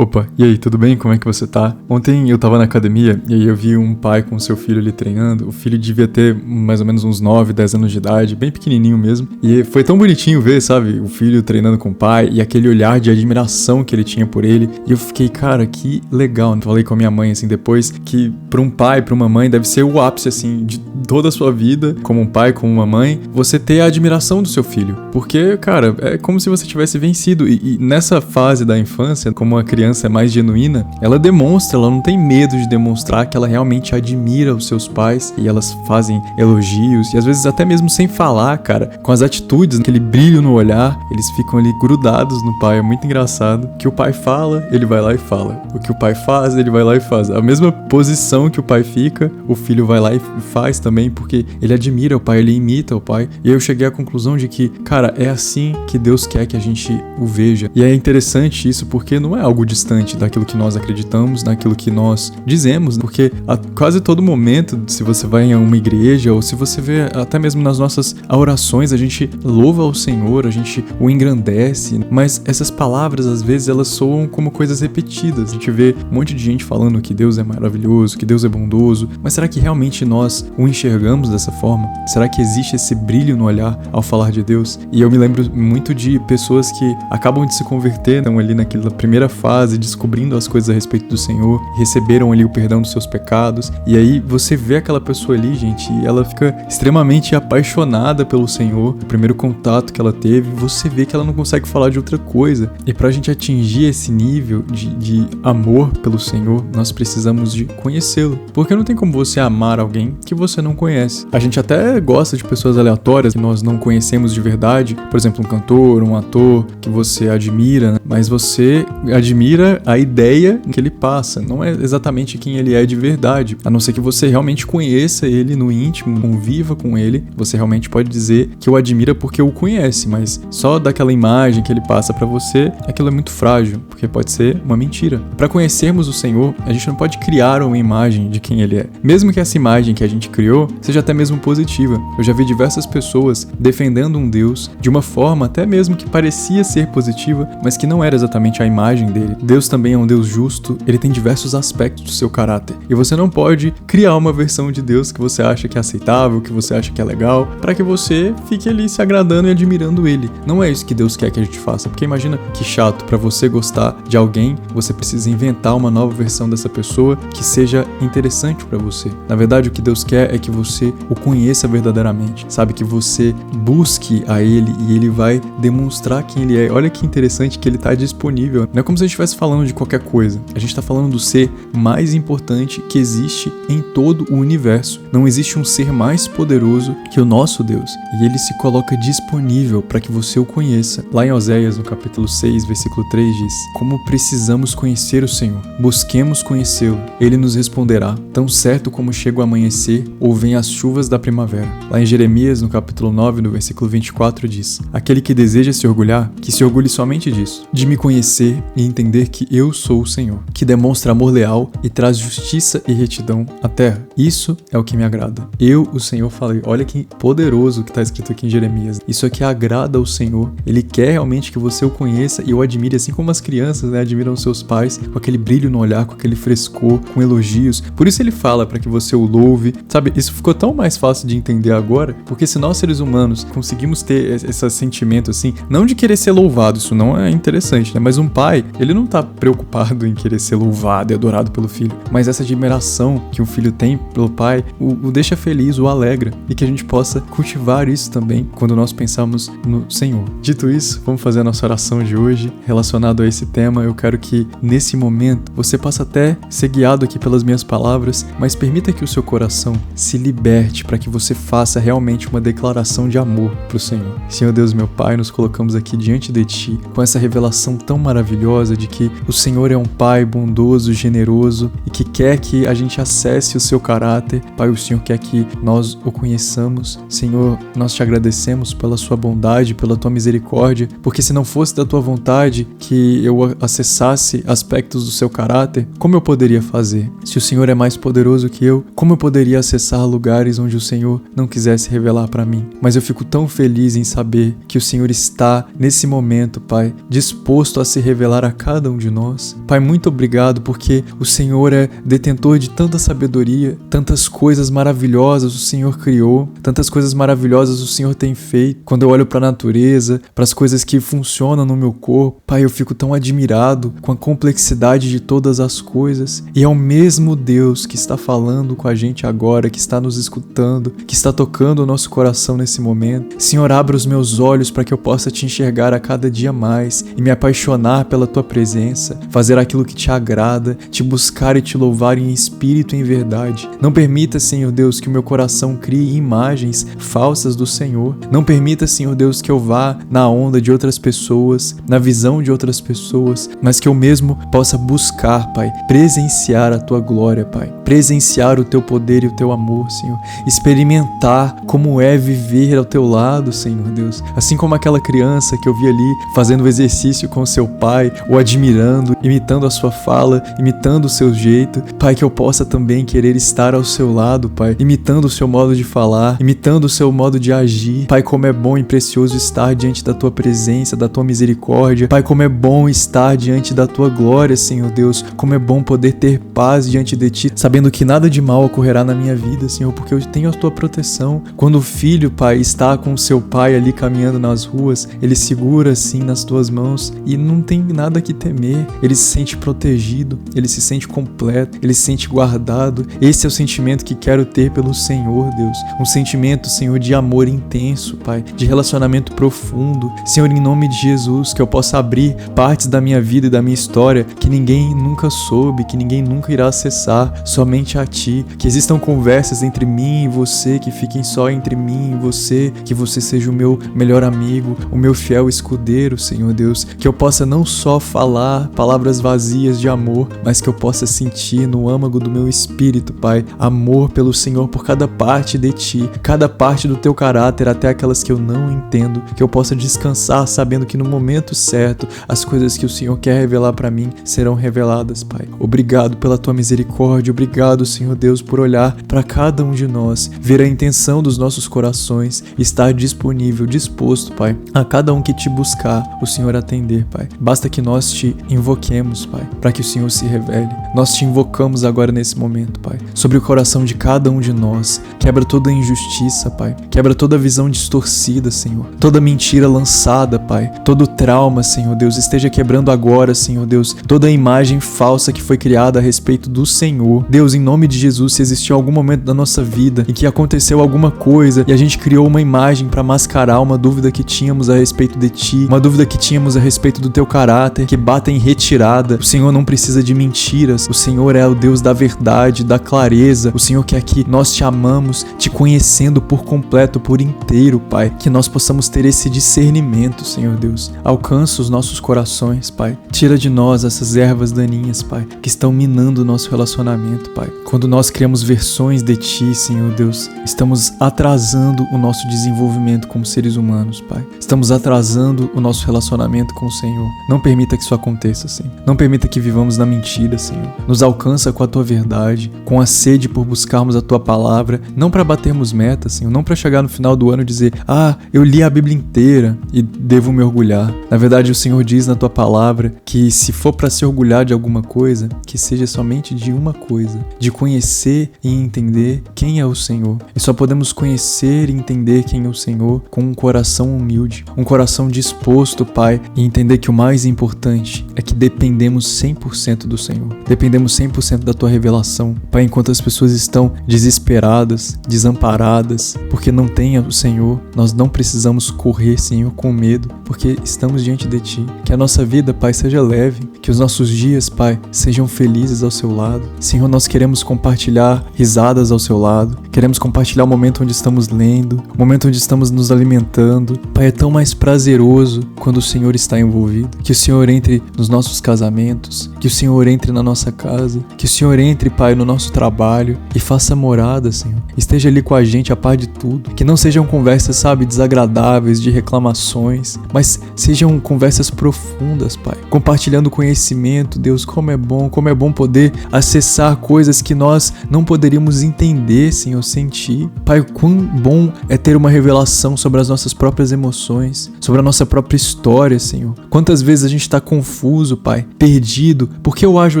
Opa, e aí, tudo bem? Como é que você tá? Ontem eu tava na academia e aí eu vi um pai com seu filho ali treinando. O filho devia ter mais ou menos uns 9, 10 anos de idade, bem pequenininho mesmo. E foi tão bonitinho ver, sabe? O filho treinando com o pai e aquele olhar de admiração que ele tinha por ele. E eu fiquei, cara, que legal. Eu falei com a minha mãe, assim, depois, que pra um pai, pra uma mãe, deve ser o ápice, assim, de toda a sua vida, como um pai, como uma mãe, você ter a admiração do seu filho. Porque, cara, é como se você tivesse vencido. E nessa fase da infância, como a criança é mais genuína, ela demonstra, ela não tem medo de demonstrar que ela realmente admira os seus pais e elas fazem elogios e às vezes até mesmo sem falar, cara, com as atitudes, aquele brilho no olhar, eles ficam ali grudados no pai, é muito engraçado. O que o pai fala, ele vai lá e fala. O que o pai faz, ele vai lá e faz. A mesma posição que o pai fica, o filho vai lá e faz também, porque ele admira o pai, ele imita o pai. E aí eu cheguei à conclusão de que, cara, é assim que Deus quer que a gente o veja. E é interessante isso porque não é algo distante daquilo que nós acreditamos, daquilo que nós dizemos, porque a quase todo momento, se você vai a uma igreja ou se você vê até mesmo nas nossas orações, a gente louva ao Senhor, a gente o engrandece, mas essas palavras às vezes elas soam como coisas repetidas. A gente vê um monte de gente falando que Deus é maravilhoso, que Deus é bondoso, mas será que realmente nós o enxergamos dessa forma? Será que existe esse brilho no olhar ao falar de Deus? E eu me lembro muito de pessoas que acabam de se converter, estão ali naquela primeira fase, descobrindo as coisas a respeito do Senhor, receberam ali o perdão dos seus pecados, e aí você vê aquela pessoa ali, gente, e ela fica extremamente apaixonada pelo Senhor, o primeiro contato que ela teve, você vê que ela não consegue falar de outra coisa, e pra gente atingir esse nível de amor pelo Senhor, nós precisamos de conhecê-lo, porque não tem como você amar alguém que você não conhece. A gente até gosta de pessoas aleatórias que nós não conhecemos de verdade, por exemplo, um cantor, um ator que você admira, né? Mas você admira a ideia que ele passa, não é exatamente quem ele é de verdade, a não ser que você realmente conheça ele no íntimo, conviva com ele, você realmente pode dizer que o admira porque o conhece, mas só daquela imagem que ele passa pra você, aquilo é muito frágil, porque pode ser uma mentira. Para conhecermos o Senhor, a gente não pode criar uma imagem de quem ele é, mesmo que essa imagem que a gente criou seja até mesmo positiva. Eu já vi diversas pessoas defendendo um Deus de uma forma até mesmo que parecia ser positiva, mas que não era exatamente a imagem dele. Deus também é um Deus justo, ele tem diversos aspectos do seu caráter. E você não pode criar uma versão de Deus que você acha que é aceitável, que você acha que é legal, para que você fique ali se agradando e admirando ele. Não é isso que Deus quer que a gente faça, porque imagina que chato, para você gostar de alguém, você precisa inventar uma nova versão dessa pessoa que seja interessante para você. Na verdade, o que Deus quer é que você o conheça verdadeiramente, sabe? Que você busque a ele e ele vai demonstrar quem ele é. Olha que interessante que ele está disponível. Não é como se a gente estivesse falando de qualquer coisa. A gente está falando do ser mais importante que existe em todo o universo. Não existe um ser mais poderoso que o nosso Deus. E ele se coloca disponível para que você o conheça. Lá em Oséias, no capítulo 6, versículo 3, diz: como precisamos conhecer o Senhor, busquemos conhecê-lo. Ele nos responderá, tão certo como chega o amanhecer ou vem as chuvas da primavera. Lá em Jeremias, no capítulo 9, no versículo 24, diz: aquele que deseja se orgulhar, que se orgulhe somente disso, de me conhecer e entender que eu sou o Senhor, que demonstra amor leal e traz justiça e retidão à terra. Isso é o que me agrada. Eu, o Senhor, falei. Olha que poderoso que está escrito aqui em Jeremias. Isso aqui agrada ao Senhor. Ele quer realmente que você o conheça e o admire, assim como as crianças, né, admiram seus pais, com aquele brilho no olhar, com aquele frescor, com elogios. Por isso ele fala para que você o louve. Sabe, isso ficou tão mais fácil de entender agora, porque se nós seres humanos conseguimos ter esse sentimento assim, não de querer ser louvado, isso não é interessante, né? Mas um pai, ele não tá preocupado em querer ser louvado e adorado pelo filho, mas essa admiração que um filho tem pelo pai o deixa feliz, o alegra, e que a gente possa cultivar isso também quando nós pensamos no Senhor. Dito isso, vamos fazer a nossa oração de hoje relacionado a esse tema. Eu quero que nesse momento você possa até ser guiado aqui pelas minhas palavras, mas permita que o seu coração se liberte para que você faça realmente uma declaração de amor para o Senhor. Senhor Deus, meu Pai, nos colocamos aqui diante de Ti com essa revelação tão maravilhosa de que o Senhor é um Pai bondoso, generoso e que quer que a gente acesse o seu caráter. Pai, o Senhor quer que nós o conheçamos. Senhor, nós te agradecemos pela sua bondade, pela tua misericórdia, porque se não fosse da tua vontade que eu acessasse aspectos do seu caráter, como eu poderia fazer? Se o Senhor é mais poderoso que eu, como eu poderia acessar lugares onde o Senhor não quisesse revelar para mim? Mas eu fico tão feliz em saber que o Senhor está nesse momento, Pai, disposto a se revelar a cada cada um de nós. Pai, muito obrigado porque o Senhor é detentor de tanta sabedoria, tantas coisas maravilhosas o Senhor criou, tantas coisas maravilhosas o Senhor tem feito. Quando eu olho para a natureza, para as coisas que funcionam no meu corpo, Pai, eu fico tão admirado com a complexidade de todas as coisas. E é o mesmo Deus que está falando com a gente agora, que está nos escutando, que está tocando o nosso coração nesse momento. Senhor, abra os meus olhos para que eu possa te enxergar a cada dia mais e me apaixonar pela tua presença, fazer aquilo que te agrada, te buscar e te louvar em espírito e em verdade. Não permita, Senhor Deus, que o meu coração crie imagens falsas do Senhor. Não permita, Senhor Deus, que eu vá na onda de outras pessoas, na visão de outras pessoas, mas que eu mesmo possa buscar, Pai, presenciar a tua glória, Pai, presenciar o teu poder e o teu amor, Senhor, experimentar como é viver ao teu lado, Senhor Deus, assim como aquela criança que eu vi ali fazendo o exercício com o seu pai, o admirando, imitando a sua fala, imitando o seu jeito. Pai, que eu possa também querer estar ao seu lado, Pai, imitando o seu modo de falar, imitando o seu modo de agir. Pai, como é bom e precioso estar diante da tua presença, da tua misericórdia. Pai, como é bom estar diante da tua glória, Senhor Deus, como é bom poder ter paz diante de ti, sabendo que nada de mal ocorrerá na minha vida, Senhor, porque eu tenho a tua proteção. Quando o filho, Pai, está com o seu pai ali caminhando nas ruas, ele segura assim nas tuas mãos e não tem nada que temer. Ele se sente protegido, ele se sente completo, ele se sente guardado. Esse é o sentimento que quero ter pelo Senhor, Deus. Um sentimento, Senhor, de amor intenso, Pai, de relacionamento profundo. Senhor, em nome de Jesus, que eu possa abrir partes da minha vida e da minha história que ninguém nunca soube, que ninguém nunca irá acessar, somente a Ti. Que existam conversas entre mim e você, que fiquem só entre mim e você, que você seja o meu melhor amigo, o meu fiel escudeiro, Senhor Deus. Que eu possa não só falar palavras vazias de amor, mas que eu possa sentir no âmago do meu espírito, Pai, amor pelo Senhor por cada parte de Ti, cada parte do Teu caráter, até aquelas que eu não entendo. Que eu possa descansar sabendo que no momento certo as coisas que o Senhor quer revelar para mim serão reveladas, Pai. Obrigado pela Tua misericórdia, obrigado, Senhor Deus, por olhar para cada um de nós, ver a intenção dos nossos corações, estar disponível, disposto, Pai, a cada um que Te buscar, o Senhor atender, Pai. Basta que nós Te invoquemos, Pai, para que o Senhor se revele. Nós Te invocamos agora nesse momento, Pai, sobre o coração de cada um de nós. Quebra toda injustiça, Pai. Quebra toda visão distorcida, Senhor. Toda mentira lançada, Pai. Todo trauma, Senhor Deus, esteja quebrando agora, Senhor Deus, toda imagem falsa que foi criada a respeito do Senhor. Deus, em nome de Jesus, se existiu algum momento da nossa vida em que aconteceu alguma coisa e a gente criou uma imagem para mascarar uma dúvida que tínhamos a respeito de Ti, uma dúvida que tínhamos a respeito do Teu caráter, que bata em retirada. O Senhor não precisa de mentiras. O Senhor é o Deus da verdade, da clareza. O Senhor quer que nós Te amamos, Te conhecendo por completo, por inteiro, Pai. Que nós possamos ter esse discernimento, Senhor Deus. Alcança os nossos corações, Pai. Tira de nós essas ervas daninhas, Pai, que estão minando o nosso relacionamento, Pai. Quando nós criamos versões de Ti, Senhor Deus, estamos atrasando o nosso desenvolvimento como seres humanos, Pai. Estamos atrasando o nosso relacionamento com o Senhor. Não permita que isso aconteça, Senhor. Não permita que vivamos na mentira, Senhor. Nos alcança com a Tua verdade, com a sede por buscarmos a Tua palavra, não para batermos metas, Senhor, não para chegar no final do ano e dizer: ah, eu li a Bíblia inteira e devo me orgulhar. Na verdade, o Senhor diz na Tua palavra que se for para se orgulhar de alguma coisa, que seja somente de uma coisa, de conhecer e entender quem é o Senhor. E só podemos conhecer e entender quem é o Senhor com um coração humilde, um coração disposto, Pai, e entender que o mais importante é que dependemos 100% do Senhor. Dependemos 100% da Tua revelação. Pai, enquanto as pessoas estão desesperadas, desamparadas, porque não têm o Senhor, nós não precisamos correr, Senhor, com medo, porque estamos diante de Ti. Que a nossa vida, Pai, seja leve, que os nossos dias, Pai, sejam felizes ao Seu lado. Senhor, nós queremos compartilhar risadas ao Seu lado, queremos compartilhar o momento onde estamos lendo, o momento onde estamos nos alimentando. Pai, é tão mais prazeroso quando o Senhor está envolvido. Que o Senhor entre nos nossos casamentos, que o Senhor entre na nossa casa, que o Senhor entre, Pai, no nosso trabalho e faça morada, Senhor. Esteja ali com a gente a par de tudo. Que não sejam conversas, sabe, desagradáveis, de reclamações, mas sejam conversas profundas, Pai. Compartilhando conhecimento, Deus, como é bom poder acessar coisas que nós não poderíamos entender, Senhor, sentir. Pai, quão bom é ter uma revelação sobre as nossas próprias emoções, sobre a nossa própria história, Senhor. Quantas vezes a gente está confuso confuso, Pai, perdido. Por que eu ajo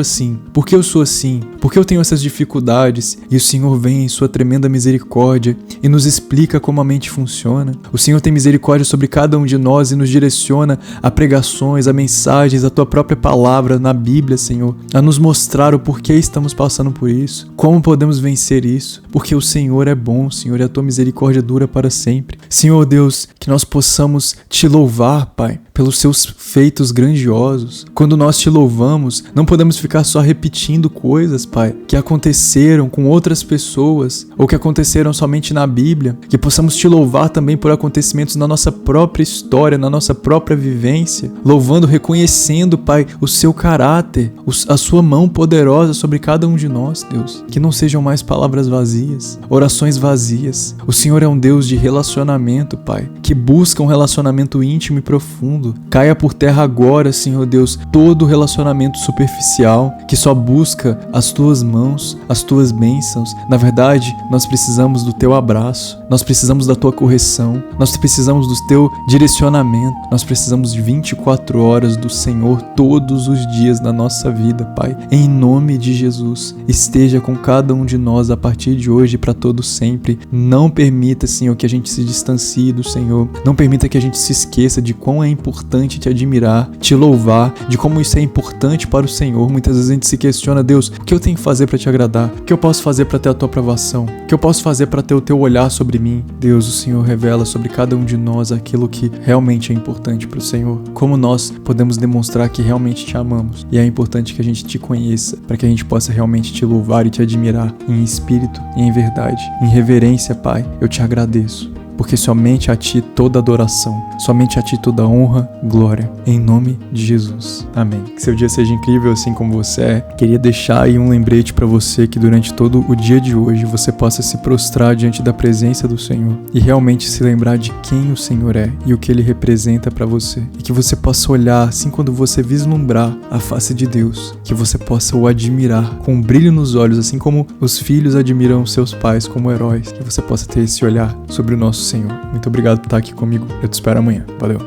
assim? Por que eu sou assim? Por que eu tenho essas dificuldades? E o Senhor vem em sua tremenda misericórdia e nos explica como a mente funciona. O Senhor tem misericórdia sobre cada um de nós e nos direciona a pregações, a mensagens, a tua própria palavra na Bíblia, Senhor, a nos mostrar o porquê estamos passando por isso, como podemos vencer isso, porque o Senhor é bom, Senhor, e a tua misericórdia dura para sempre. Senhor Deus, que nós possamos te louvar, Pai, pelos seus feitos grandiosos. Quando nós te louvamos, não podemos ficar só repetindo coisas, Pai, que aconteceram com outras pessoas ou que aconteceram somente na Bíblia. Que possamos te louvar também por acontecimentos na nossa própria história, na nossa própria vivência, louvando, reconhecendo, Pai, o seu caráter, a sua mão poderosa sobre cada um de nós, Deus. Que não sejam mais palavras vazias, orações vazias. O Senhor é um Deus de relacionamento, Pai, que busca um relacionamento íntimo e profundo. Caia por terra agora, Senhor Deus, todo relacionamento superficial que só busca as tuas mãos, as tuas bênçãos. Na verdade, nós precisamos do teu abraço, nós precisamos da tua correção, nós precisamos do teu direcionamento, nós precisamos de 24 horas do Senhor todos os dias da nossa vida, Pai. Em nome de Jesus, esteja com cada um de nós a partir de hoje e para todo sempre. Não permita, Senhor, que a gente se distancie do Senhor. Não permita que a gente se esqueça de quão é importante te admirar, te louvar, de como isso é importante para o Senhor. Muitas vezes a gente se questiona: Deus, o que eu tenho que fazer para te agradar? O que eu posso fazer para ter a tua aprovação? O que eu posso fazer para ter o teu olhar sobre mim? Deus, o Senhor revela sobre cada um de nós aquilo que realmente é importante para o Senhor. Como nós podemos demonstrar que realmente te amamos. E é importante que a gente te conheça, para que a gente possa realmente te louvar e te admirar em espírito e em verdade. Em reverência, Pai, eu te agradeço, porque somente a Ti toda adoração, somente a Ti toda honra, glória, em nome de Jesus. Amém. Que seu dia seja incrível assim como você é. Queria deixar aí um lembrete para você que durante todo o dia de hoje você possa se prostrar diante da presença do Senhor e realmente se lembrar de quem o Senhor é e o que Ele representa para você. E que você possa olhar assim quando você vislumbrar a face de Deus, que você possa o admirar com um brilho nos olhos, assim como os filhos admiram seus pais como heróis. Que você possa ter esse olhar sobre o nosso Senhor. Muito obrigado por estar aqui comigo. Eu te espero amanhã. Valeu.